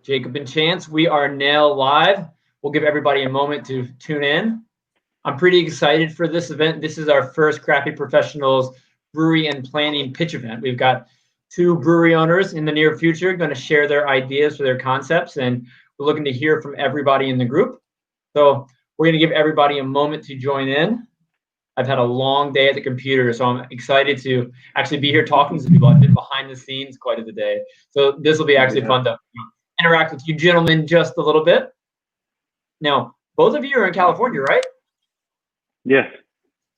Jacob and Chance, we are now live. We'll give everybody a moment to tune in. I'm pretty excited for this event. This is our first Crappy Professionals Brewery and Planning Pitch event. We've got two brewery owners in the near future going to share their ideas for their concepts, and we're looking to hear from everybody in the group. So we're going to give everybody a moment to join in. I've had a long day at the computer, so I'm excited to actually be here talking to people. I've been behind the scenes quite of the day. So this will be actually fun to interact with you gentlemen just a little bit. Now, both of you are in California, right? Yes.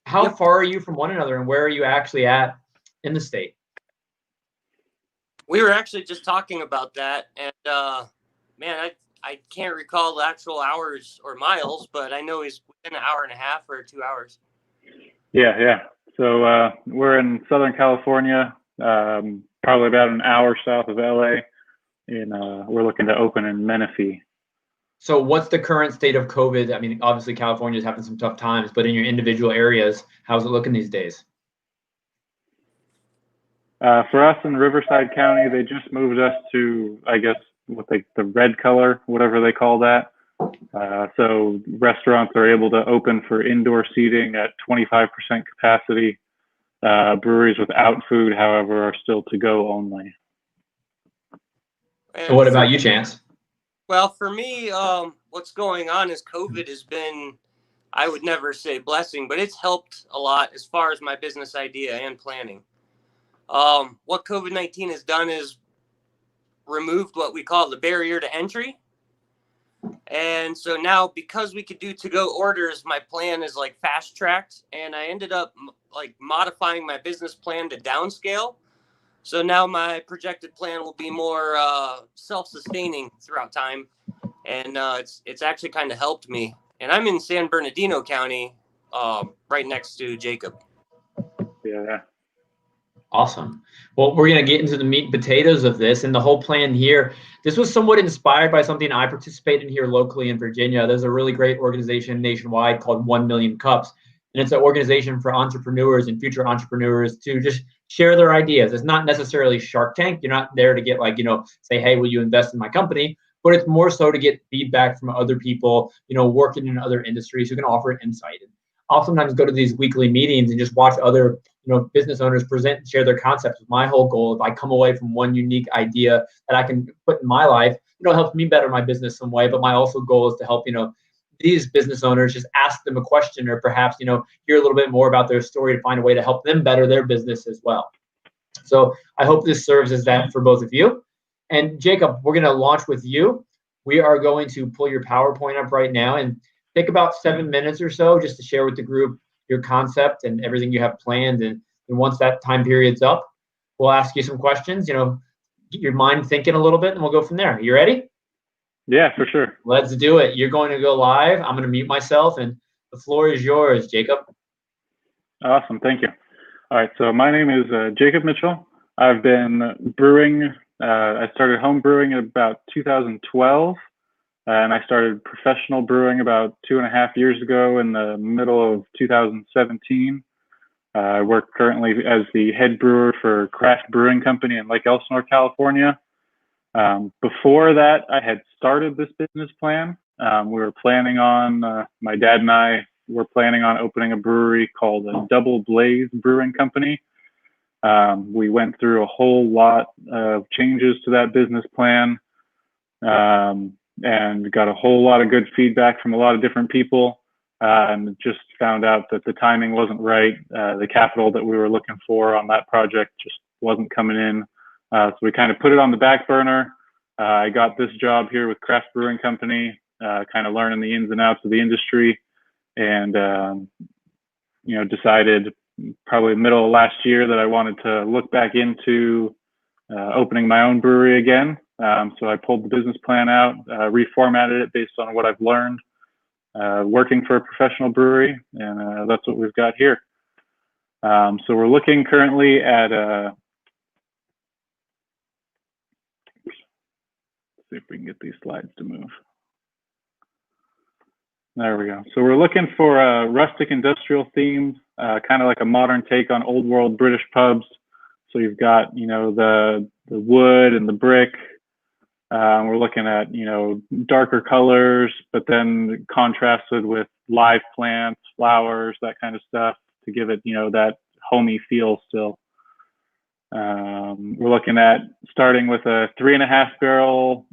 How far are you from one another, and where are you actually at in the state? We were actually just talking about that, and man, I can't recall the actual hours or miles, but I know he's within an hour and a half or 2 hours. Yeah. So we're in Southern California, probably about an hour south of LA, and we're looking to open in Menifee. So what's the current state of COVID? I mean, obviously California's having some tough times, but in your individual areas, how's it looking these days? For us in Riverside County, they just moved us to, I guess, the red color, whatever they call that. So restaurants are able to open for indoor seating at 25% capacity. Breweries without food, however, are still to go only. And what about you, Chance? Well, for me, what's going on is COVID has been, I would never say blessing, but it's helped a lot as far as my business idea and planning. What COVID-19 has done is removed what we call the barrier to entry. And so now, because we could do to-go orders, my plan is like fast-tracked, and I ended up like modifying my business plan to downscale. So now my projected plan will be more self-sustaining throughout time, and it's actually kind of helped me. And I'm in San Bernardino County, right next to Jacob. Yeah. Awesome. Well, we're going to get into the meat and potatoes of this, and the whole plan here. This was somewhat inspired by something I participate in here locally in Virginia. There's a really great organization nationwide called 1 Million Cups, and it's an organization for entrepreneurs and future entrepreneurs to just share their ideas. It's not necessarily Shark Tank. You're not there to get say, hey, will you invest in my company? But it's more so to get feedback from other people, working in other industries who can offer insight. And I'll sometimes go to these weekly meetings and just watch other business owners present and share their concepts. My whole goal, if I come away from one unique idea that I can put in my life, helps me better my business some way. But my also goal is to help, these business owners, just ask them a question, or perhaps, hear a little bit more about their story to find a way to help them better their business as well. So I hope this serves as that for both of you. And Jacob, we're going to launch with you. We are going to pull your PowerPoint up right now and take about 7 minutes or so just to share with the group your concept and everything you have planned. And once that time period's up, we'll ask you some questions, get your mind thinking a little bit, and we'll go from there. You ready? Yeah, for sure. Let's do it. You're going to go live. I'm going to mute myself, and the floor is yours, Jacob. Awesome. Thank you. All right. So my name is Jacob Mitchell. I've been brewing. I started home brewing in about 2012. And I started professional brewing about 2.5 years ago in the middle of 2017. I work currently as the head brewer for Craft Brewing Company in Lake Elsinore, California. Before that, I had started this business plan. We were planning on, my dad and I were planning on opening a brewery called a Double Blaze Brewing Company. We went through a whole lot of changes to that business plan. And got a whole lot of good feedback from a lot of different people, and just found out that the timing wasn't right. The capital that we were looking for on that project just wasn't coming in. So we kind of put it on the back burner. I got this job here with Craft Brewing Company, kind of learning the ins and outs of the industry, and decided probably middle of last year that I wanted to look back into opening my own brewery again. So I pulled the business plan out, reformatted it based on what I've learned working for a professional brewery, and that's what we've got here. So we're looking currently at, let's see if we can get these slides to move. There we go. So we're looking for a rustic industrial theme, kind of like a modern take on old world British pubs. So you've got, the wood and the brick, We're looking at, darker colors, but then contrasted with live plants, flowers, that kind of stuff to give it, that homey feel still. We're looking at starting with a 3.5 barrel,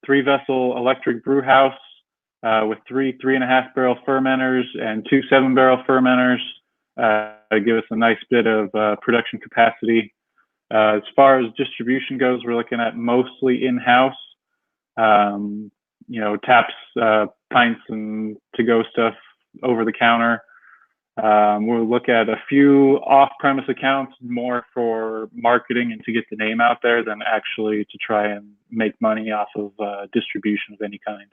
3-vessel electric brew house with 3.5 barrel fermenters and 2 7-barrel fermenters to give us a nice bit of production capacity. As far as distribution goes, we're looking at mostly in-house, taps, pints, and to-go stuff over the counter. We'll look at a few off-premise accounts more for marketing and to get the name out there than actually to try and make money off of distribution of any kind.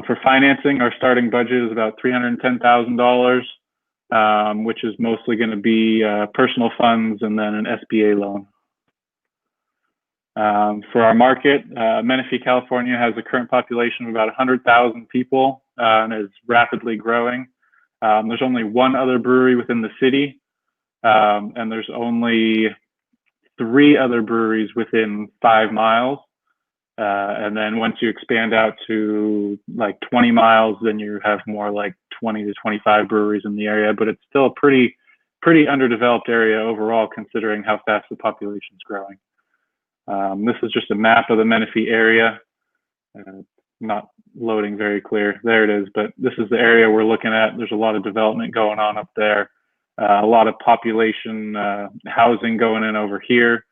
For financing, our starting budget is about $310,000. Which is mostly going to be personal funds and then an SBA loan. For our market, Menifee, California has a current population of about 100,000 people and is rapidly growing. There's only one other brewery within the city, and there's only 3 other breweries within 5 miles. And then once you expand out to like 20 miles, then you have more like 20 to 25 breweries in the area, but it's still a pretty underdeveloped area overall, considering how fast the population is growing. This is just a map of the Menifee area. Not loading very clear. There it is, but this is the area we're looking at. There's a lot of development going on up there. A lot of population housing going in over here.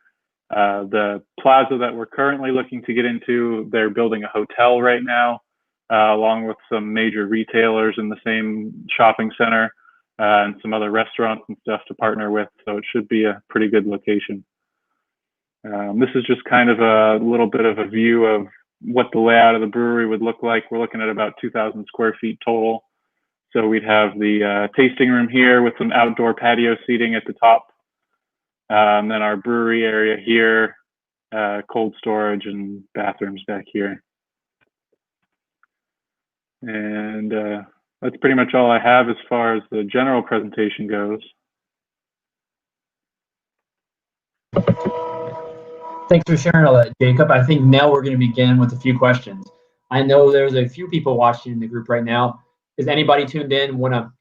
The plaza that we're currently looking to get into, they're building a hotel right now, along with some major retailers in the same shopping center and some other restaurants and stuff to partner with. So it should be a pretty good location. This is just kind of a little bit of a view of what the layout of the brewery would look like. We're looking at about 2,000 square feet total. So we'd have the tasting room here with some outdoor patio seating at the top. And then our brewery area here, cold storage and bathrooms back here. And that's pretty much all I have as far as the general presentation goes. Thanks for sharing all that, Jacob. I think now we're going to begin with a few questions. I know there's a few people watching in the group right now. Is anybody tuned in, want to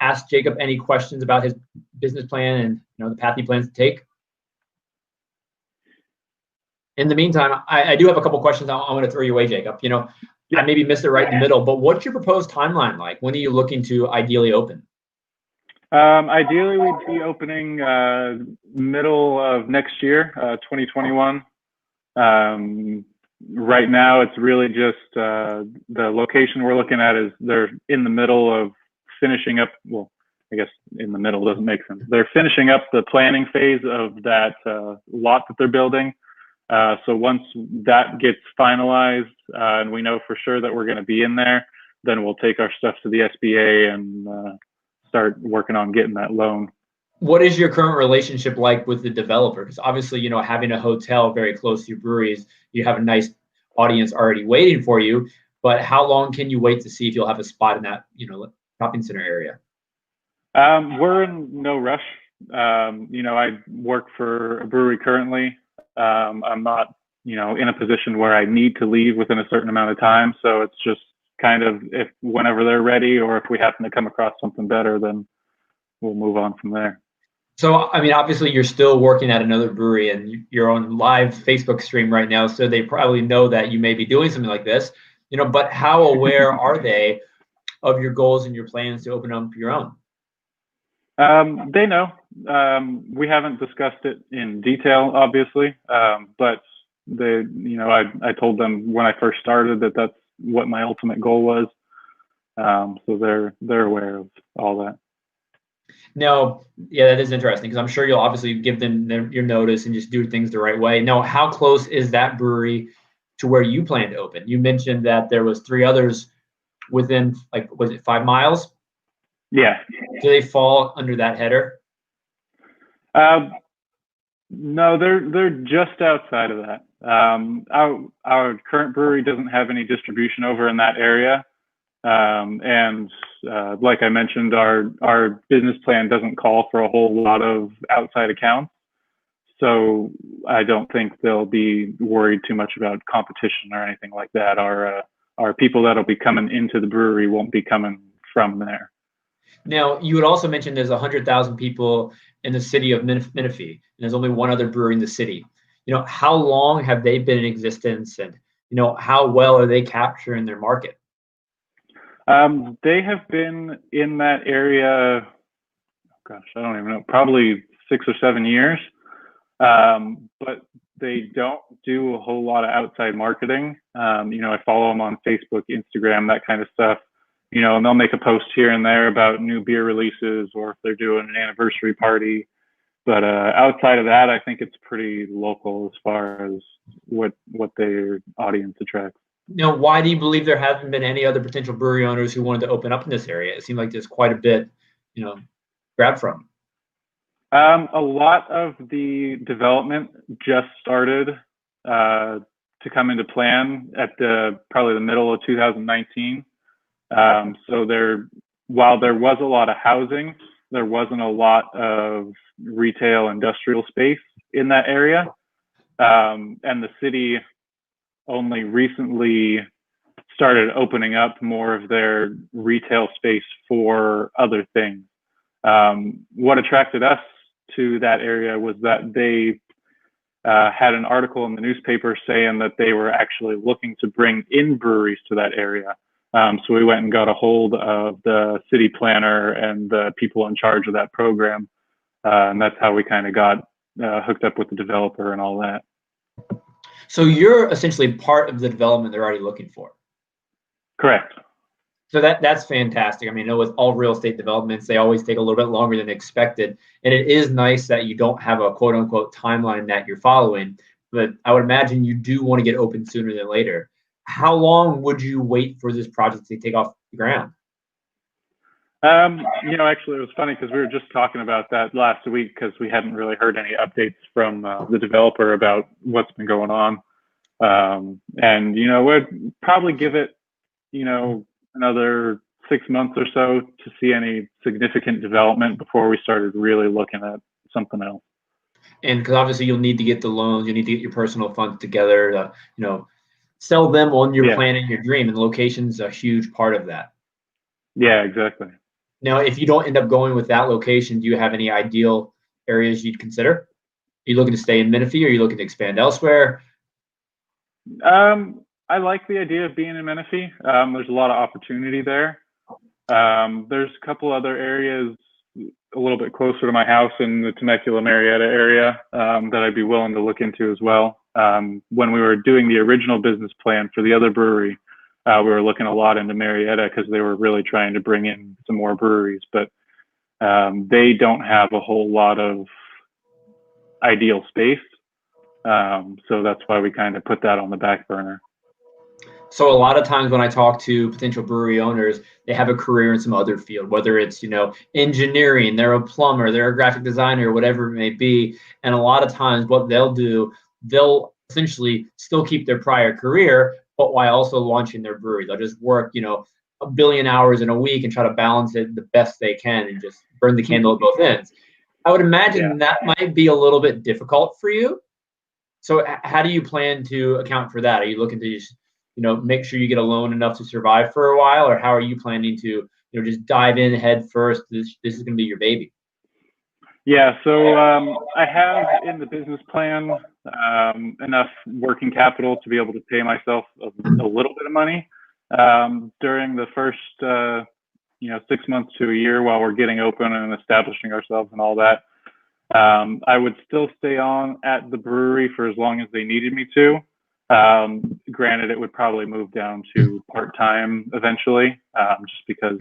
ask Jacob any questions about his business plan and the path he plans to take? In the meantime, I do have a couple questions I want to throw your way, Jacob. I maybe missed it right in the middle, but what's your proposed timeline like? When are you looking to ideally open? Ideally, we'd be opening middle of next year, 2021. Right now, it's really just the location we're looking at is they're in the middle of finishing up. Well, I guess in the middle doesn't make sense. They're finishing up the planning phase of that lot that they're building. So once that gets finalized and we know for sure that we're going to be in there, then we'll take our stuff to the SBA and start working on getting that loan. What is your current relationship like with the developer? Because obviously, having a hotel very close to your breweries, you have a nice audience already waiting for you. But how long can you wait to see if you'll have a spot in that, shopping center area? We're in no rush. I work for a brewery currently. I'm not, in a position where I need to leave within a certain amount of time. So it's just kind of whenever they're ready, or if we happen to come across something better, then we'll move on from there. So, obviously you're still working at another brewery and you're on live Facebook stream right now. So they probably know that you may be doing something like this, but how aware are they of your goals and your plans to open up your own? They know. We haven't discussed it in detail, obviously, but they, I told them when I first started that that's what my ultimate goal was. So they're aware of all that. Now, yeah, that is interesting because I'm sure you'll obviously give them your notice and just do things the right way. Now, how close is that brewery to where you plan to open? You mentioned that there was 3 others within, was it 5 miles? Yeah. Do they fall under that header? No, they're just outside of that. Our current brewery doesn't have any distribution over in that area. And like I mentioned, our business plan doesn't call for a whole lot of outside accounts. So I don't think they'll be worried too much about competition or anything like that. Our people that'll be coming into the brewery won't be coming from there. Now, you had also mentioned there's 100,000 people in the city of Menifee, and there's only one other brewery in the city. How long have they been in existence, and how well are they capturing their market? They have been in that area, gosh, I don't even know, probably 6 or 7 years. But they don't do a whole lot of outside marketing. I follow them on Facebook, Instagram, that kind of stuff. And they'll make a post here and there about new beer releases or if they're doing an anniversary party. But outside of that, I think it's pretty local as far as what their audience attracts. Now, why do you believe there haven't been any other potential brewery owners who wanted to open up in this area? It seemed like there's quite a bit, grab from. A lot of the development just started to come into plan at probably the middle of 2019. So while there was a lot of housing, there wasn't a lot of retail industrial space in that area. And the city only recently started opening up more of their retail space for other things. What attracted us to that area was that they had an article in the newspaper saying that they were actually looking to bring in breweries to that area. So we went and got a hold of the city planner and the people in charge of that program. And that's how we kind of got hooked up with the developer and all that. So you're essentially part of the development they're already looking for. Correct. So that's fantastic. I mean, with all real estate developments, they always take a little bit longer than expected. And it is nice that you don't have a quote unquote timeline that you're following, but I would imagine you do want to get open sooner than later. How long would you wait for this project to take off the ground? Actually, it was funny because we were just talking about that last week because we hadn't really heard any updates from the developer about what's been going on. And we'd probably give it, another 6 months or so to see any significant development before we started really looking at something else. And because obviously you'll need to get the loans, you need to get your personal funds together to, sell them on your plan and your dream, and location's a huge part of that. Yeah, exactly. Now, if you don't end up going with that location, do you have any ideal areas you'd consider? Are you looking to stay in Menifee, or are you looking to expand elsewhere? I like the idea of being in Menifee. There's a lot of opportunity there. There's a couple other areas a little bit closer to my house in the Temecula-Marietta area that I'd be willing to look into as well. When we were doing the original business plan for the other brewery, we were looking a lot into Marietta because they were really trying to bring in some more breweries, but they don't have a whole lot of ideal space. So that's why we kind of put that on the back burner. So a lot of times when I talk to potential brewery owners, they have a career in some other field, whether it's, engineering, they're a plumber, they're a graphic designer, whatever it may be. And a lot of times what they'll do, they'll essentially still keep their prior career, but while also launching their brewery. They'll just work, 1 billion hours in a week and try to balance it the best they can and just burn the candle at both ends. I would imagine that might be a little bit difficult for you. So how do you plan to account for that? Are you looking to just, make sure you get a loan enough to survive for a while, or how are you planning to, just dive in head first? This is going to be your baby. Yeah, so I have in the business plan enough working capital to be able to pay myself a little bit of money during the first 6 months to a year while we're getting open and establishing ourselves and all that. I would still stay on at the brewery for as long as they needed me to. Granted, it would probably move down to part-time eventually, just because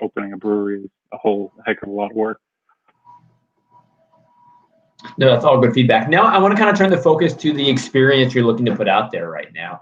opening a brewery is a whole heck of a lot of work. No, that's all good feedback. Now I want to kind of turn the focus to the experience you're looking to put out there right now.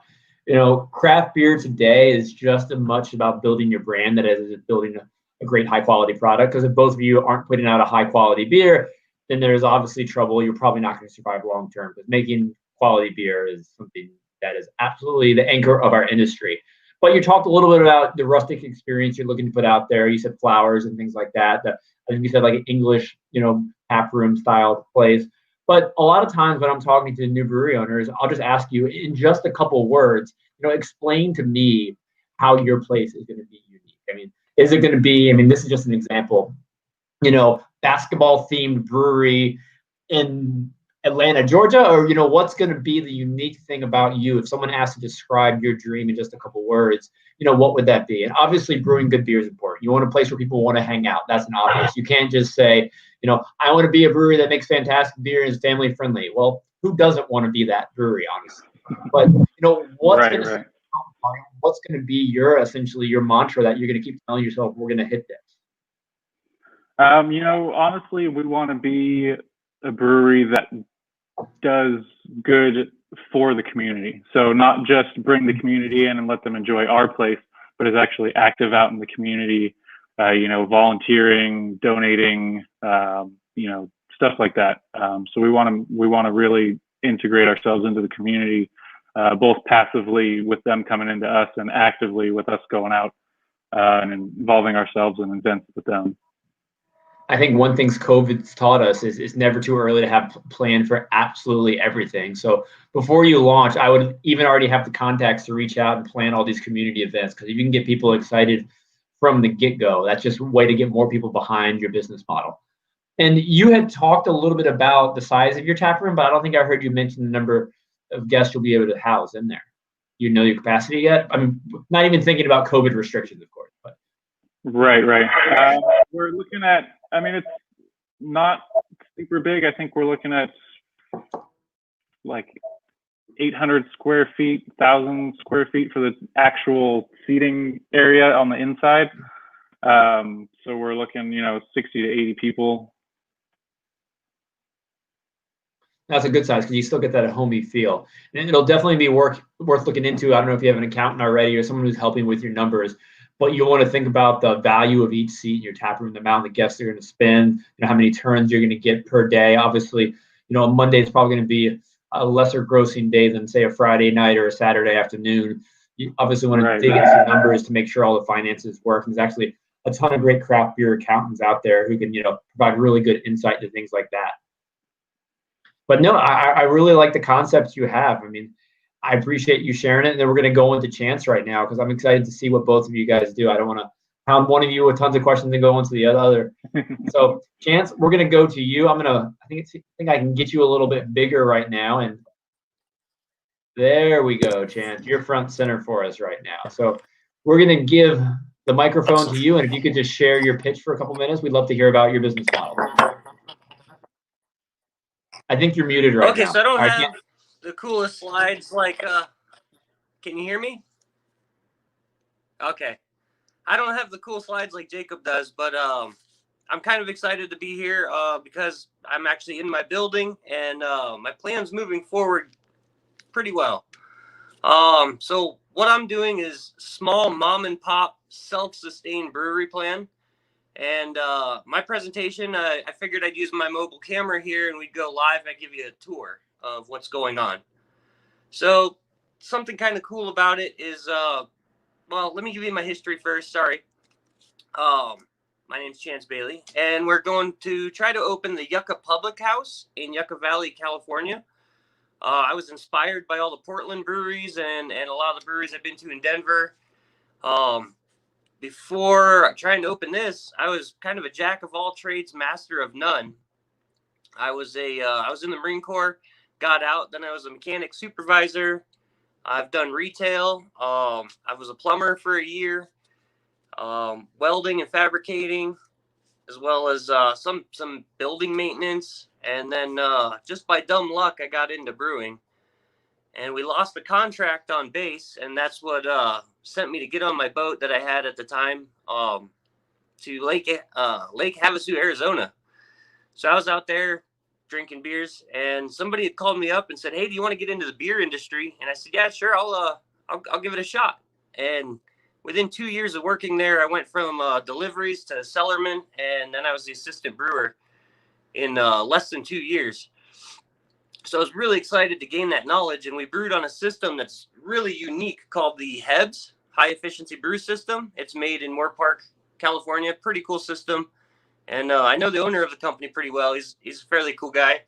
Craft beer today is just as much about building your brand that is building a great high quality product. Because if both of you aren't putting out a high quality beer, then there's obviously trouble. You're probably not going to survive long term. But making quality beer is something that is absolutely the anchor of our industry. But you talked a little bit about the rustic experience you're looking to put out there. You said flowers and things like that. I think you said like an English, tap room style place. But a lot of times when I'm talking to new brewery owners, I'll just ask you in just a couple words, explain to me how your place is going to be unique. I mean, is it going to be, I mean, this is just an example, basketball themed brewery in Atlanta, Georgia, or what's going to be the unique thing about you? If someone asked to describe your dream in just a couple words, what would that be? And obviously, brewing good beer is important. You want a place where people want to hang out. That's an obvious. You can't just say, I want to be a brewery that makes fantastic beer and is family friendly. Well, who doesn't want to be that brewery, honestly? But what's going to be your mantra that you're going to keep telling yourself, we're going to hit this? Honestly, we want to be a brewery that does good for the community. So not just bring the community in and let them enjoy our place, but is actually active out in the community, volunteering, donating, stuff like that. So we want to really integrate ourselves into the community, both passively with them coming into us and actively with us going out and involving ourselves in events with them. I think one thing COVID's taught us is it's never too early to have planned for absolutely everything. So before you launch, I would even already have the contacts to reach out and plan all these community events, because if you can get people excited from the get-go, that's just a way to get more people behind your business model. And you had talked a little bit about the size of your tap room, but I don't think I heard you mention the number of guests you'll be able to house in there. You know your capacity yet? I'm not even thinking about COVID restrictions, of course. But Right. We're looking at, it's not super big. I think we're looking at like 800 square feet, 1,000 square feet for the actual seating area on the inside. So we're looking, 60 to 80 people. That's a good size, because you still get that homey feel. And it'll definitely be worth looking into. I don't know if you have an accountant already or someone who's helping with your numbers, but you'll want to think about the value of each seat in your tap room, the amount of guests they're going to spend, how many turns you're going to get per day. Obviously, a Monday is probably going to be a lesser grossing day than, say, a Friday night or a Saturday afternoon. You obviously want to dig into the numbers to make sure all the finances work. And there's actually a ton of great craft beer accountants out there who can, provide really good insight to things like that. But no, I really like the concepts you have. I appreciate you sharing it. And then we're going to go into Chance right now, because I'm excited to see what both of you guys do. I don't want to pound one of you with tons of questions and go into the other. So Chance, we're going to go to you. I think I can get you a little bit bigger right now. And there we go, Chance. You're front center for us right now. So we're going to give the microphone to you. And if you could just share your pitch for a couple minutes, we'd love to hear about your business model. I think you're muted right now. Okay, so I don't have the coolest slides like, can you hear me? Okay. I don't have the cool slides like Jacob does, but I'm kind of excited to be here because I'm actually in my building, and my plan's moving forward pretty well. So what I'm doing is small mom and pop self-sustained brewery plan. And my presentation, I figured I'd use my mobile camera here and we'd go live. I'd give you a tour of what's going on. So something kind of cool about it is, well, let me give you my history first. Sorry. My name's Chance Bailey, and we're going to try to open the Yucca Public House in Yucca Valley, California. I was inspired by all the Portland breweries and a lot of the breweries I've been to in Denver. Before trying to open this, I was kind of a jack of all trades, master of none. I was in the Marine Corps, got out, then I was a mechanic supervisor. I've done retail. I was a plumber for a year, welding and fabricating, as well as some building maintenance. And then just by dumb luck, I got into brewing. And we lost the contract on base, and that's what sent me to get on my boat that I had at the time to Lake Havasu, Arizona. So I was out there drinking beers, and somebody had called me up and said, "Hey, do you want to get into the beer industry?" And I said, "Yeah, sure. I'll give it a shot." And within 2 years of working there, I went from deliveries to cellarman, and then I was the assistant brewer in less than 2 years. So I was really excited to gain that knowledge, and we brewed on a system that's really unique called the HEBS, High Efficiency Brew System. It's made in Moore Park, California. Pretty cool system. And I know the owner of the company pretty well. He's a fairly cool guy.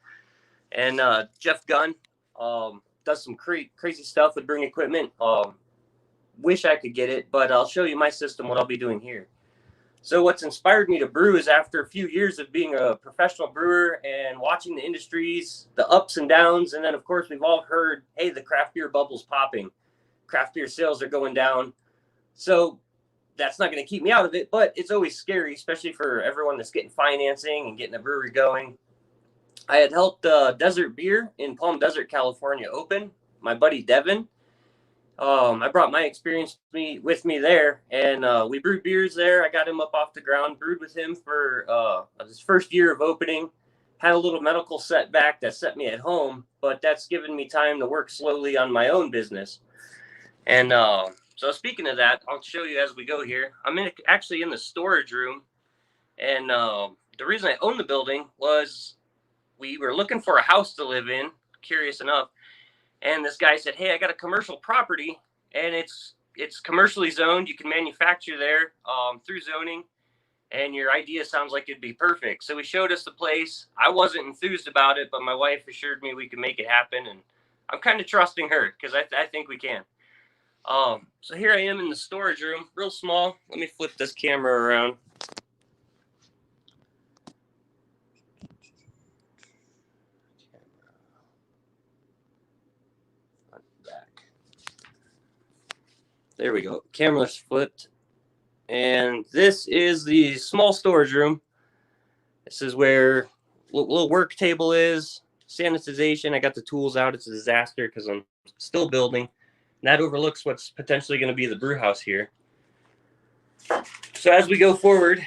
And Jeff Gunn does some crazy stuff with brewing equipment. Wish I could get it, but I'll show you my system, what I'll be doing here. So what's inspired me to brew is after a few years of being a professional brewer and watching the industries, the ups and downs, and then of course we've all heard, hey, the craft beer bubble's popping. Craft beer sales are going down. So that's not going to keep me out of it, but it's always scary, especially for everyone that's getting financing and getting a brewery going. I had helped Desert Beer in Palm Desert, California open. My buddy Devin. I brought my experience with me there, and we brewed beers there. I got him up off the ground, brewed with him for his first year of opening. Had a little medical setback that set me at home, but that's given me time to work slowly on my own business. And so speaking of that, I'll show you as we go here. I'm actually in the storage room, and the reason I own the building was we were looking for a house to live in, curious enough. And this guy said, hey, I got a commercial property, and it's commercially zoned. You can manufacture there through zoning, and your idea sounds like it'd be perfect. So he showed us the place. I wasn't enthused about it, but my wife assured me we could make it happen, and I'm kind of trusting her because I think we can. So here I am in the storage room, real small. Let me flip this camera around. There we go. Camera's flipped. And this is the small storage room. This is where little work table is, sanitization. I got the tools out. It's a disaster because I'm still building. And that overlooks what's potentially going to be the brew house here. So as we go forward,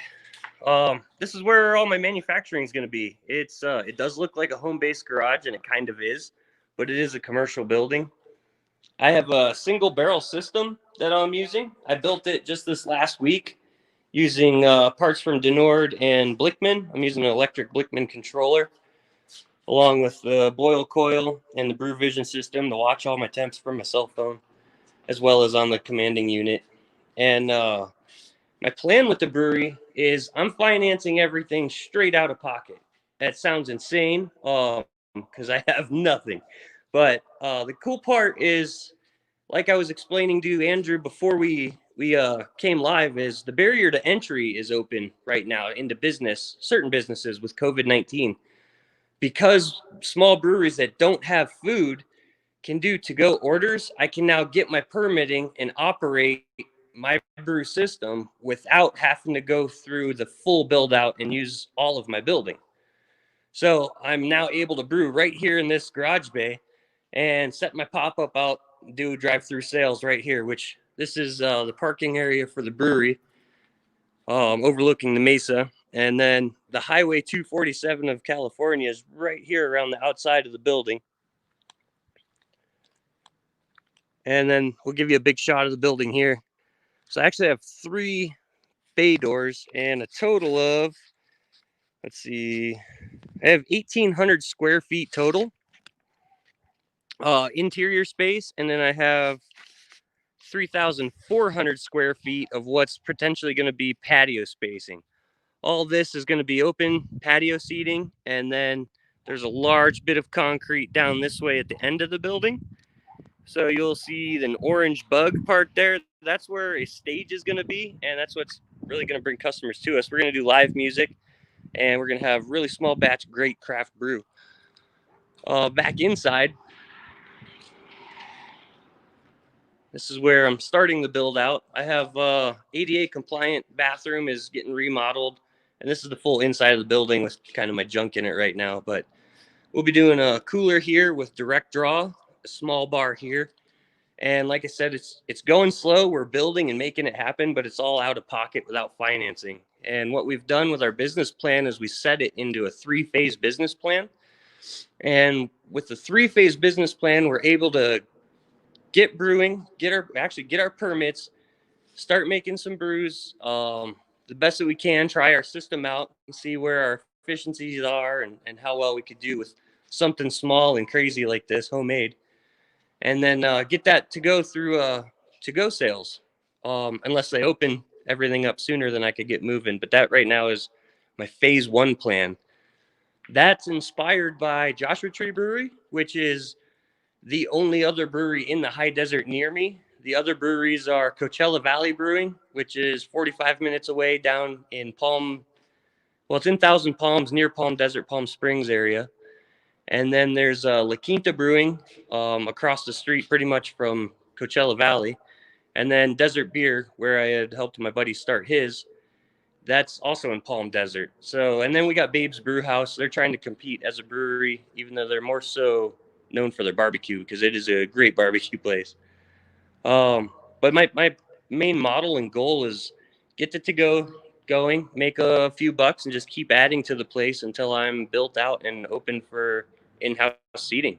this is where all my manufacturing is going to be. It does look like a home-based garage, and it kind of is, but it is a commercial building. I have a single barrel system that I'm using. I built it just this last week using parts from Denord and Blickman. I'm using an electric Blickman controller along with the boil coil and the Brew Vision system to watch all my temps from my cell phone, as well as on the commanding unit. And my plan with the brewery is I'm financing everything straight out of pocket. That sounds insane because I have nothing. But the cool part is, like I was explaining to Andrew before we came live, is the barrier to entry is open right now into certain businesses with COVID-19. Because small breweries that don't have food can do to-go orders, I can now get my permitting and operate my brew system without having to go through the full build out and use all of my building. So I'm now able to brew right here in this garage bay and set my pop-up out, do drive-through sales right here, which this is the parking area for the brewery, overlooking the mesa. And then the Highway 247 of California is right here around the outside of the building. And then we'll give you a big shot of the building here. So I actually have 3 bay doors and a total of, let's see, I have 1,800 square feet total interior space. And then I have 3,400 square feet of what's potentially going to be patio spacing. All this is going to be open patio seating, and then there's a large bit of concrete down this way at the end of the building. So you'll see an orange bug part there. That's where a stage is going to be, and that's what's really going to bring customers to us. We're going to do live music, and we're going to have really small batch, great craft brew. Back inside, this is where I'm starting the build out. I have ADA compliant bathroom is getting remodeled. And this is the full inside of the building with kind of my junk in it right now. But we'll be doing a cooler here with direct draw, a small bar here. And like I said, it's going slow. We're building and making it happen, but it's all out of pocket without financing. And what we've done with our business plan is we set it into a 3-phase business plan. And with the 3-phase business plan, we're able to get brewing, get our permits, start making some brews, the best that we can, try our system out and see where our efficiencies are and how well we could do with something small and crazy like this, homemade. And then get that to go through to-go sales, unless they open everything up sooner than I could get moving. But that right now is my phase 1 plan. That's inspired by Joshua Tree Brewery, which is the only other brewery in the high desert near me. The other breweries are Coachella Valley Brewing, which is 45 minutes away down in it's in Thousand Palms, near Palm Desert, Palm Springs area. And then there's La Quinta Brewing across the street pretty much from Coachella Valley. And then Desert Beer, where I had helped my buddy start his, that's also in Palm Desert. So, and then we got Babe's Brew House. They're trying to compete as a brewery, even though they're more so known for their barbecue, because it is a great barbecue place. But my main model and goal is get it to go going, make a few bucks, and just keep adding to the place until I'm built out and open for in-house seating.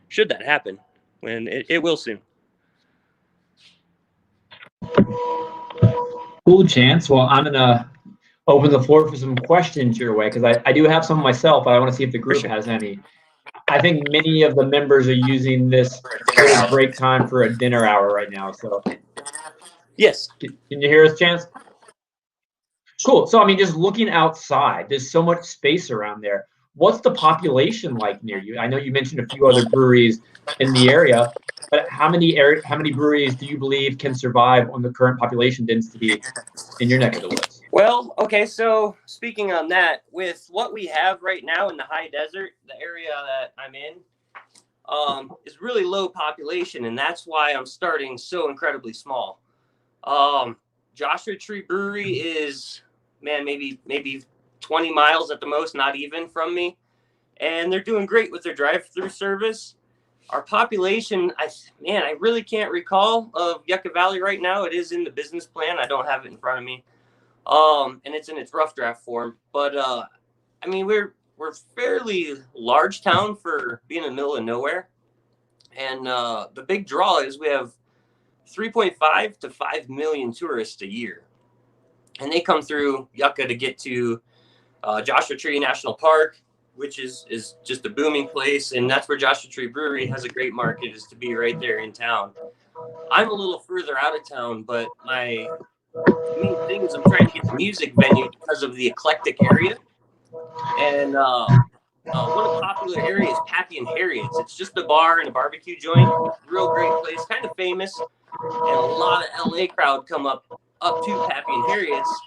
Should that happen, when it will soon. Cool, Chance. Well, I'm gonna open the floor for some questions your way, because I do have some myself, but I want to see if the group has any. I think many of the members are using this sort of break time for a dinner hour right now. So, yes, can you hear us, Chance? Cool. So, I mean, just looking outside, there's so much space around there. What's the population like near you? I know you mentioned a few other breweries in the area, but how many breweries do you believe can survive on the current population density in your neck of the woods? Well, okay, so speaking on that, with what we have right now in the high desert, the area that I'm in, is really low population, and that's why I'm starting so incredibly small. Joshua Tree Brewery is, maybe 20 miles at the most, not even from me, and they're doing great with their drive-through service. Our population, I really can't recall of Yucca Valley right now. It is in the business plan. I don't have it in front of me. And it's in its rough draft form. But we're fairly large town for being in the middle of nowhere. And the big draw is we have 3.5 to 5 million tourists a year. And they come through Yucca to get to Joshua Tree National Park, which is just a booming place. And that's where Joshua Tree Brewery has a great market, is to be right there in town. I'm a little further out of town, but my main thing is I'm trying to get the music venue because of the eclectic area. And one of the popular areas is Pappy and Harriet's. It's just a bar and a barbecue joint. Real great place, kind of famous. And a lot of LA crowd come up to Pappy and Harriet's.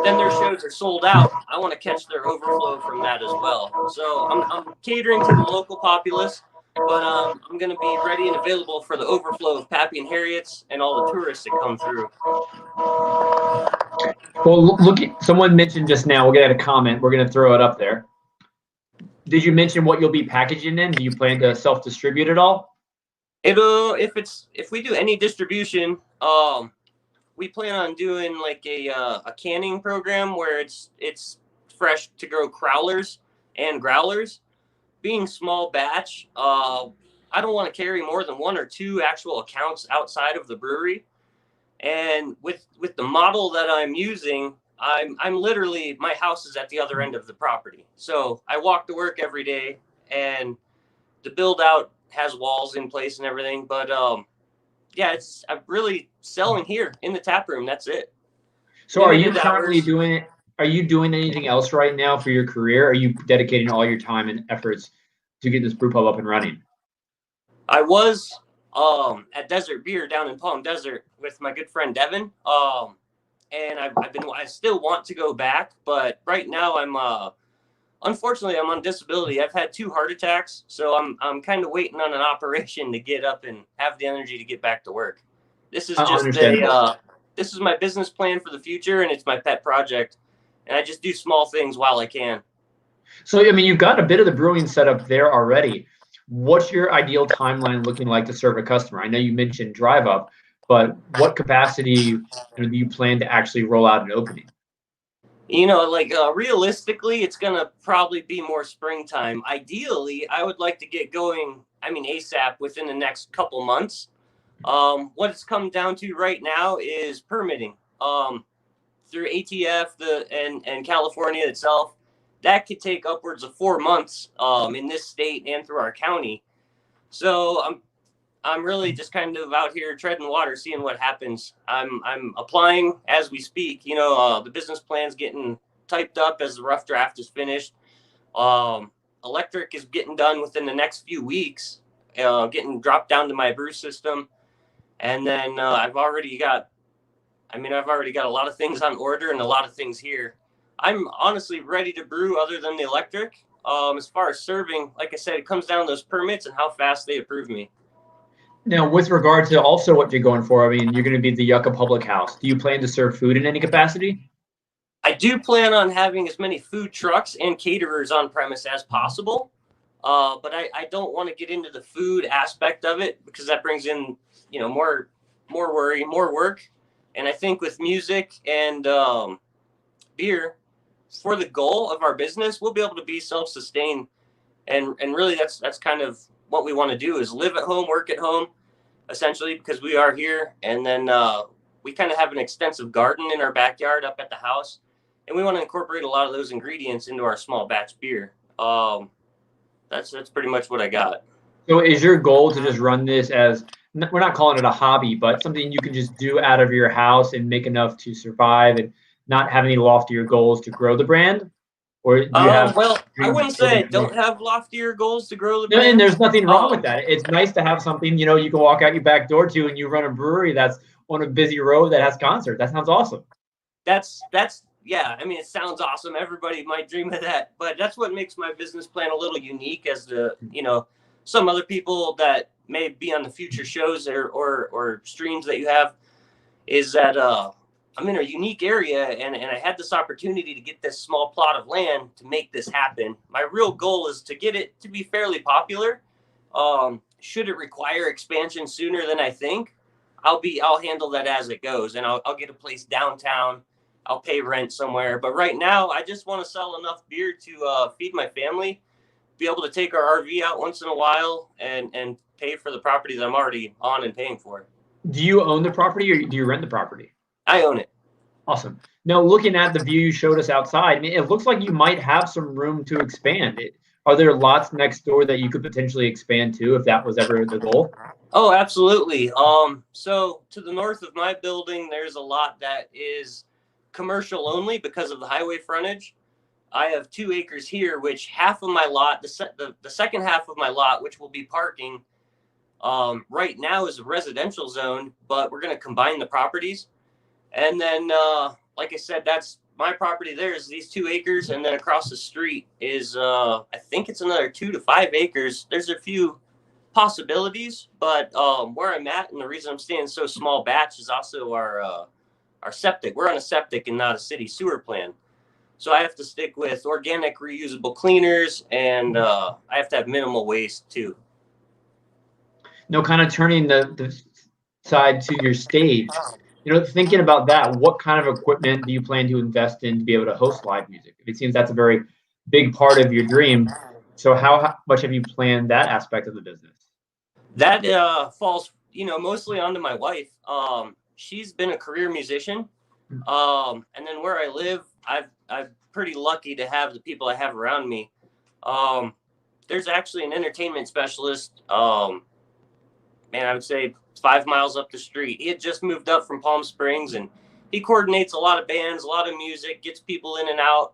Then their shows are sold out. I want to catch their overflow from that as well. So I'm catering to the local populace, but I'm going to be ready and available for the overflow of Pappy and Harriet's and all the tourists that come through. Well, look, someone mentioned just now, we'll get a comment. We're going to throw it up there. Did you mention what you'll be packaging in? Do you plan to self-distribute it all? If we do any distribution, we plan on doing like a canning program where it's fresh to grow crowlers and growlers. Being small batch, I don't want to carry more than 1 or 2 actual accounts outside of the brewery. And with the model that I'm using, I'm literally, my house is at the other end of the property. So I walk to work every day, and the build out has walls in place and everything. But I'm really selling here in the tap room. That's it. So are you currently doing it? Are you doing anything else right now for your career? Are you dedicating all your time and efforts to get this brew pub up and running? I was at Desert Beer down in Palm Desert with my good friend Devin. And I still want to go back, but right now unfortunately I'm on disability. I've had 2 heart attacks, so I'm kind of waiting on an operation to get up and have the energy to get back to work. This is just this is my business plan for the future, and it's my pet project. And I just do small things while I can. So, I mean, you've got a bit of the brewing set up there already. What's your ideal timeline looking like to serve a customer? I know you mentioned drive up, but what capacity do you plan to actually roll out an opening? Realistically, it's going to probably be more springtime. Ideally, I would like to get going, ASAP within the next couple months. What it's come down to right now is permitting. Through ATF and California itself, that could take upwards of 4 months in this state and through our county. So I'm really just kind of out here treading water, seeing what happens. I'm applying as we speak. The business plan's getting typed up as the rough draft is finished. Electric is getting done within the next few weeks, getting dropped down to my brew system. And then I've already got a lot of things on order and a lot of things here. I'm honestly ready to brew other than the electric. As far as serving, like I said, it comes down to those permits and how fast they approve me. Now, with regard to also what you're going for, I mean, you're going to be the Yucca Public House. Do you plan to serve food in any capacity? I do plan on having as many food trucks and caterers on premise as possible. But I don't want to get into the food aspect of it because that brings in, more worry, more work. And I think with music and beer, for the goal of our business, we'll be able to be self-sustained. And really that's kind of what we want to do is live at home, work at home, essentially, because we are here. And then we kind of have an extensive garden in our backyard up at the house. And we want to incorporate a lot of those ingredients into our small batch beer. That's pretty much what I got. So is your goal to just run this as, we're not calling it a hobby, but something you can just do out of your house and make enough to survive and not have any loftier goals to grow the brand? Or do you have? Well, I wouldn't say I don't have loftier goals to grow the brand. And there's nothing wrong with that. It's nice to have something, you can walk out your back door to, and you run a brewery that's on a busy road that has concerts. That sounds awesome. Yeah, I mean, it sounds awesome. Everybody might dream of that, but that's what makes my business plan a little unique as to, some other people that may be on the future shows or streams that you have is that I'm in a unique area and I had this opportunity to get this small plot of land to make this happen. My real goal is to get it to be fairly popular. Should it require expansion sooner than I think, I'll handle that as it goes, and I'll get a place downtown. I'll pay rent somewhere. But right now, I just want to sell enough beer to feed my family, be able to take our RV out once in a while, and pay for the property that I'm already on and paying for. Do you own the property or do you rent the property? I own it. Awesome. Now, looking at the view you showed us outside, I mean, it looks like you might have some room to expand. Are there lots next door that you could potentially expand to if that was ever the goal? Oh, absolutely. So to the north of my building, there's a lot that is commercial only because of the highway frontage. I have 2 acres here, which half of my lot, the second half of my lot, which will be parking, right now is a residential zone, but we're going to combine the properties. And then, like I said, that's my property. There is these 2 acres, and then across the street is, I think it's another 2 to 5 acres. There's a few possibilities, but where I'm at and the reason I'm staying so small batch is also our septic. We're on a septic and not a city sewer plan. So I have to stick with organic reusable cleaners, and I have to have minimal waste too. No, kind of turning the side to your stage, thinking about that, what kind of equipment do you plan to invest in to be able to host live music? It seems that's a very big part of your dream. So how much have you planned that aspect of the business? That falls, mostly onto my wife. She's been a career musician. And then where I live, I'm pretty lucky to have the people I have around me. There's actually an entertainment specialist, I would say 5 miles up the street. He had just moved up from Palm Springs, and he coordinates a lot of bands, a lot of music, gets people in and out.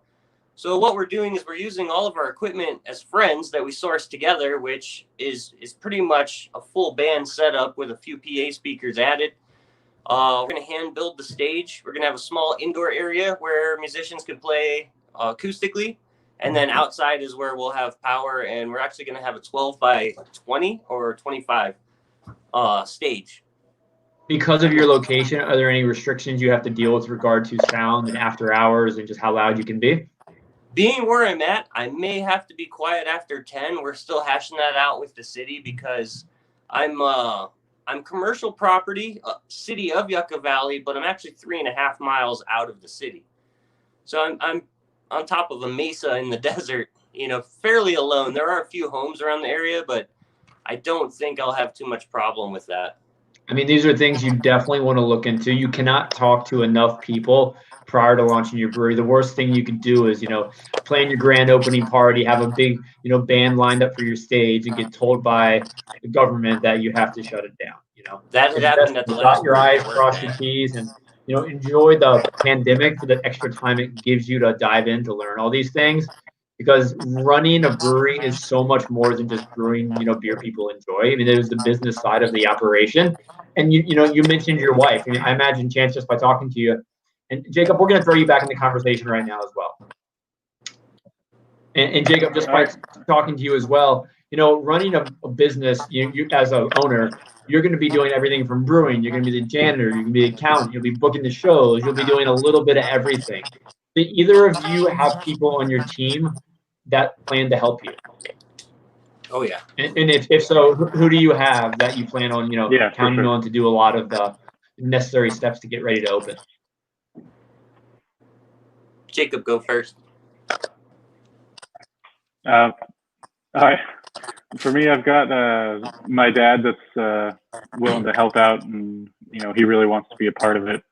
So what we're doing is we're using all of our equipment as friends that we source together, which is pretty much a full band setup with a few PA speakers added. We're going to hand build the stage. We're going to have a small indoor area where musicians can play acoustically. And then outside is where we'll have power. And we're actually going to have a 12 by 20 or 25 stage. Because of your location, are there any restrictions you have to deal with regard to sound and after hours and just how loud you can be? Being where I'm at, I may have to be quiet after 10. We're still hashing that out with the city because I'm commercial property, city of Yucca Valley, but I'm actually 3.5 miles out of the city. So I'm on top of a mesa in the desert, fairly alone. There are a few homes around the area, but I don't think I'll have too much problem with that. I mean, these are things you definitely want to look into. You cannot talk to enough people prior to launching your brewery. The worst thing you could do is, plan your grand opening party, have a big, band lined up for your stage, and get told by the government that you have to shut it down. That had happened at the last. Dot your I's, cross your T's, and enjoy the pandemic for the extra time it gives you to dive in to learn all these things. because running a brewery is so much more than just brewing, beer people enjoy. I mean, there's the business side of the operation. And you mentioned your wife. I mean, I imagine, Chance, just by talking to you, and Jacob, we're going to throw you back in the conversation right now as well. And Jacob, just by talking to you as well, running a business, you as an owner, you're going to be doing everything from brewing. You're going to be the janitor. You're going to be the accountant. You'll be booking the shows. You'll be doing a little bit of everything. Do either of you have people on your team that plan to help you? Oh yeah. And if so, who do you have that you plan on, counting sure. on to do a lot of the necessary steps to get ready to open? Jacob, go first. All right. For me, I've got my dad that's willing to help out, and he really wants to be a part of it.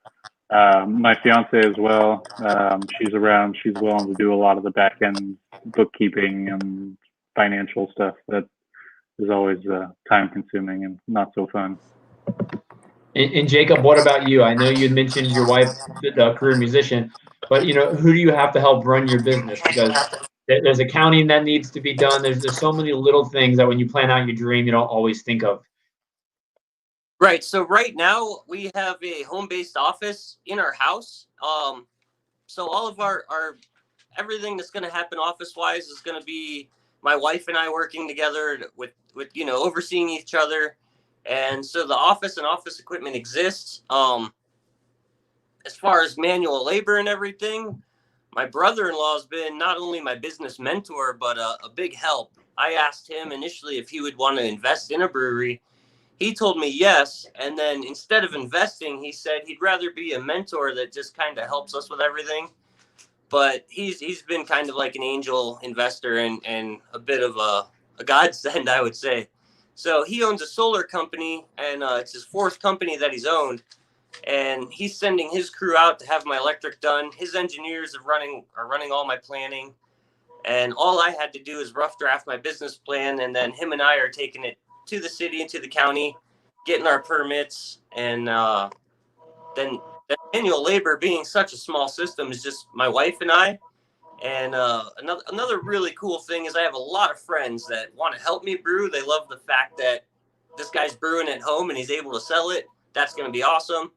My fiance as well. She's around. She's willing to do a lot of the back end bookkeeping and financial stuff that is always time consuming and not so fun. And Jacob, what about you? I know you had mentioned your wife, the career musician, but who do you have to help run your business? Because there's accounting that needs to be done. There's so many little things that when you plan out your dream, you don't always think of. Right. So right now we have a home-based office in our house. So all of our everything that's going to happen office-wise is going to be my wife and I working together with overseeing each other. And so the office and office equipment exists. As far as manual labor and everything, my brother-in-law has been not only my business mentor, but a big help. I asked him initially if he would want to invest in a brewery. He told me yes. And then instead of investing, he said he'd rather be a mentor that just kind of helps us with everything. But he's been kind of like an angel investor and a bit of a godsend, I would say. So he owns a solar company, and it's his fourth company that he's owned. And he's sending his crew out to have my electric done. His engineers are running all my planning. And all I had to do is rough draft my business plan. And then him and I are taking it to the city and to the county, getting our permits. And then the manual labor, being such a small system, is just my wife and I. And another really cool thing is I have a lot of friends that want to help me brew. They love the fact that this guy's brewing at home and he's able to sell it. That's going to be awesome.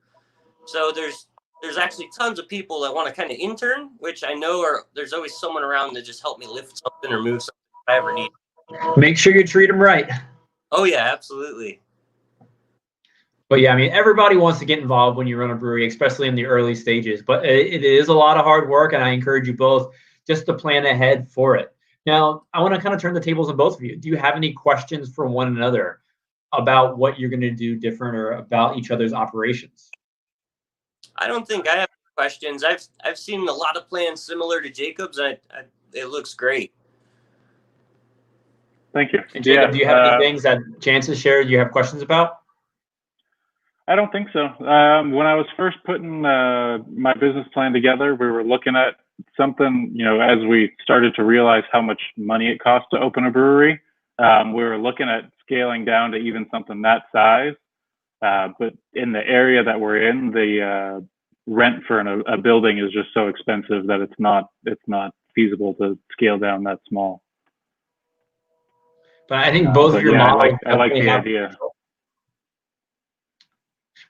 So there's actually tons of people that want to kind of intern, which I know there's always someone around to just help me lift something or move something if I ever need. Make sure you treat them right. Oh yeah, absolutely. But yeah, I mean, everybody wants to get involved when you run a brewery, especially in the early stages. But it is a lot of hard work, and I encourage you both just to plan ahead for it. Now, I want to kind of turn the tables on both of you. Do you have any questions for one another about what you're going to do different or about each other's operations? I don't think I have questions. I've seen a lot of plans similar to Jacob's. It looks great. Thank you. And Jacob, do you have any things that Chance has shared you have questions about? I don't think so. When I was first putting my business plan together, we were looking at something, as we started to realize how much money it costs to open a brewery, we were looking at scaling down to even something that size. But in the area that we're in, the rent for a building is just so expensive that it's not feasible to scale down that small. But I think both of your models. I like the idea.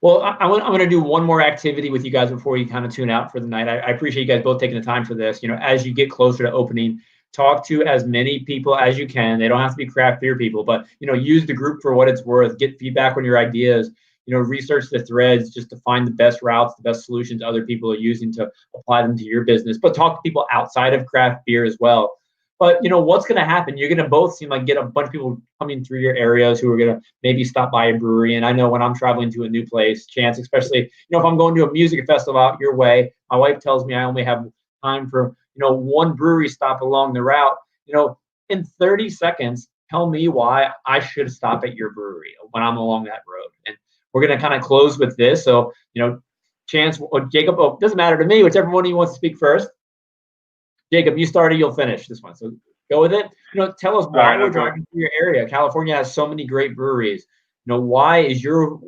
Well, I'm going to do one more activity with you guys before you kind of tune out for the night. I appreciate you guys both taking the time for this. As you get closer to opening, talk to as many people as you can. They don't have to be craft beer people, but use the group for what it's worth. Get feedback on your ideas. Research the threads just to find the best routes, the best solutions other people are using to apply them to your business. But talk to people outside of craft beer as well. But what's going to happen? You're going to both seem like get a bunch of people coming through your areas who are going to maybe stop by a brewery. And I know when I'm traveling to a new place, Chance, especially, if I'm going to a music festival out your way, my wife tells me I only have time for, one brewery stop along the route. In 30 seconds, tell me why I should stop at your brewery when I'm along that road. And we're going to kind of close with this. So, Chance or Jacob, doesn't matter to me, whichever one of you wants to speak first. Jacob, you started, you'll finish this one. So go with it. Tell us why we're driving through your area. California has so many great breweries. Why is your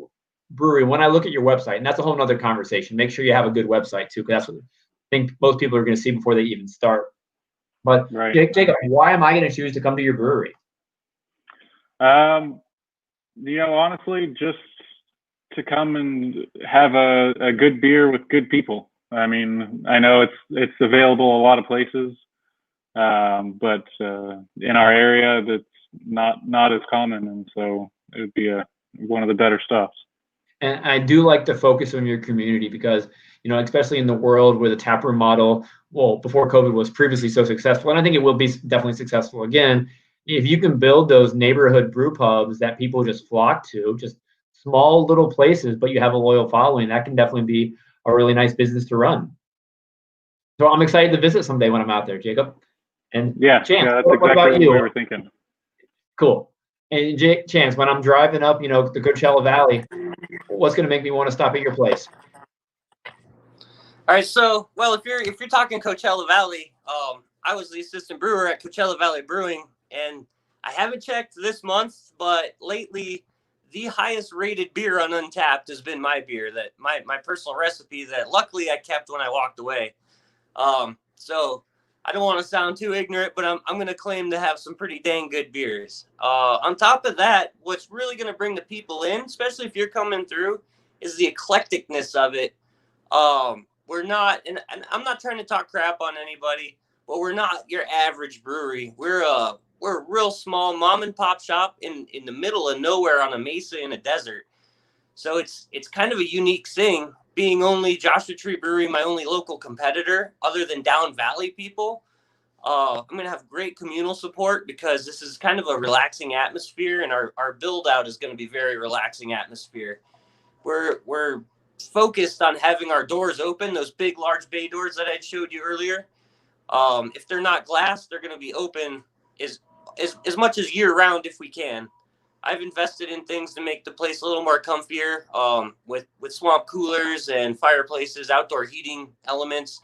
brewery, when I look at your website, and that's a whole nother conversation, make sure you have a good website too, because that's what I think most people are going to see before they even start. But Right. Jacob, why am I going to choose to come to your brewery? Honestly, just to come and have a good beer with good people. I mean, I know it's available a lot of places, but in our area, that's not as common, and so it would be one of the better stops. And I do like to focus on your community because, especially in the world where the taproom model, well, before COVID was previously so successful, and I think it will be definitely successful again. If you can build those neighborhood brew pubs that people just flock to, just small little places, but you have a loyal following, that can definitely be a really nice business to run. So I'm excited to visit someday when I'm out there, Jacob. And Yeah, Chance, that's what exactly about what you? we were thinking. Cool. And Chance, when I'm driving up, the Coachella Valley, what's going to make me want to stop at your place? All right, so if you're talking Coachella Valley, I was the assistant brewer at Coachella Valley Brewing, and I haven't checked this month, but lately the highest rated beer on Untapped has been my beer, that my personal recipe that luckily I kept when I walked away. So I don't want to sound too ignorant, but I'm going to claim to have some pretty dang good beers. On top of that, what's really going to bring the people in, especially if you're coming through, is the eclecticness of it. We're not, and I'm not trying to talk crap on anybody, but we're not your average brewery. We're a real small mom and pop shop in the middle of nowhere on a mesa in a desert. So it's kind of a unique thing, being only Joshua Tree Brewery, my only local competitor other than Down Valley people. I'm going to have great communal support because this is kind of a relaxing atmosphere, and our build out is going to be very relaxing atmosphere. We're focused on having our doors open, those big, large bay doors that I showed you earlier. If they're not glass, they're going to be open as much as year round if we can. I've invested in things to make the place a little more comfier, with swamp coolers and fireplaces, outdoor heating elements.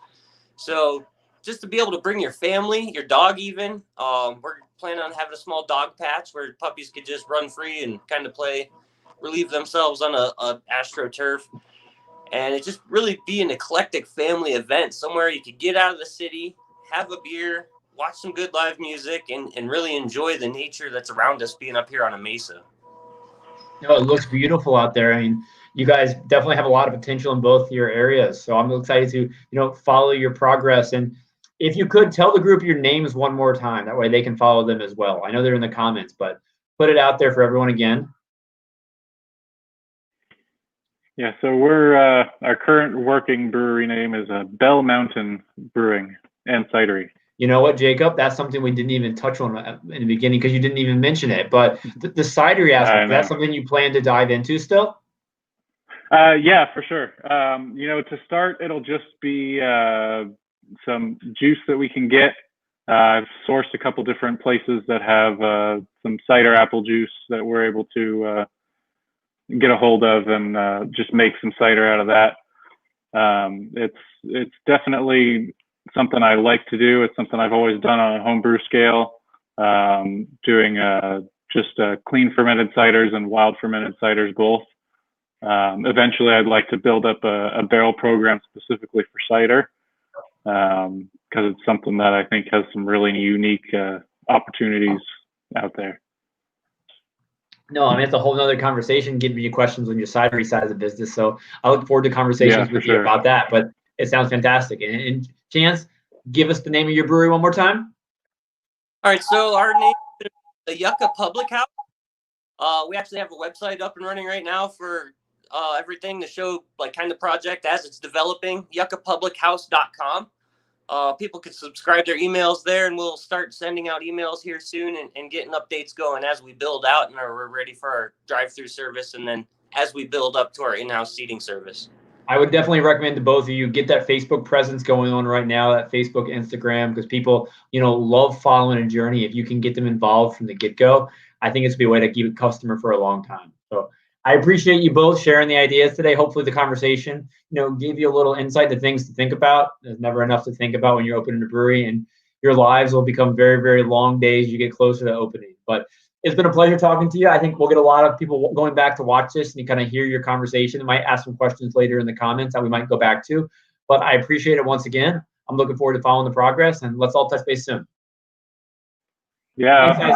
So just to be able to bring your family, your dog even, we're planning on having a small dog patch where puppies could just run free and kind of relieve themselves on a AstroTurf. And it just really be an eclectic family event, somewhere you could get out of the city, have a beer, watch some good live music, and really enjoy the nature that's around us being up here on a mesa. It looks beautiful out there. I mean, you guys definitely have a lot of potential in both your areas. So I'm excited to, follow your progress. And if you could tell the group your names one more time, that way they can follow them as well. I know they're in the comments, but put it out there for everyone again. Yeah, so our current working brewery name is Bell Mountain Brewing and Cidery. You know what, Jacob? That's something we didn't even touch on in the beginning because you didn't even mention it. But the cidery aspect, that's something you plan to dive into still? Yeah, for sure. To start, it'll just be some juice that we can get. I've sourced a couple different places that have some cider apple juice that we're able to get a hold of and just make some cider out of that. It's definitely something I like to do. It's something I've always done on a homebrew scale, doing just clean fermented ciders and wild fermented ciders both. Eventually, I'd like to build up a barrel program specifically for cider, because it's something that I think has some really unique opportunities out there. No, I mean, it's a whole nother conversation, giving you questions on your cidery side of the business. So I look forward to conversations with you about that. But it sounds fantastic. And Chance, give us the name of your brewery one more time. All right, so our name is the Yucca Public House. We actually have a website up and running right now for everything to show kind of project as it's developing, yuccapublichouse.com. People can subscribe their emails there, and we'll start sending out emails here soon and getting updates going as we build out and we're ready for our drive-through service, and then as we build up to our in-house seating service. I would definitely recommend to both of you get that Facebook presence going on right now, that Facebook, Instagram, because people, love following a journey. If you can get them involved from the get-go, I think it's a way to keep a customer for a long time. So I appreciate you both sharing the ideas today. Hopefully the conversation, gave you a little insight to things to think about. There's never enough to think about when you're opening a brewery, and your lives will become very, very long days as you get closer to opening. But it's been a pleasure talking to you. I think we'll get a lot of people going back to watch this and you kind of hear your conversation. I might ask some questions later in the comments that we might go back to. But I appreciate it once again. I'm looking forward to following the progress, and let's all touch base soon. Yeah. Thanks, guys.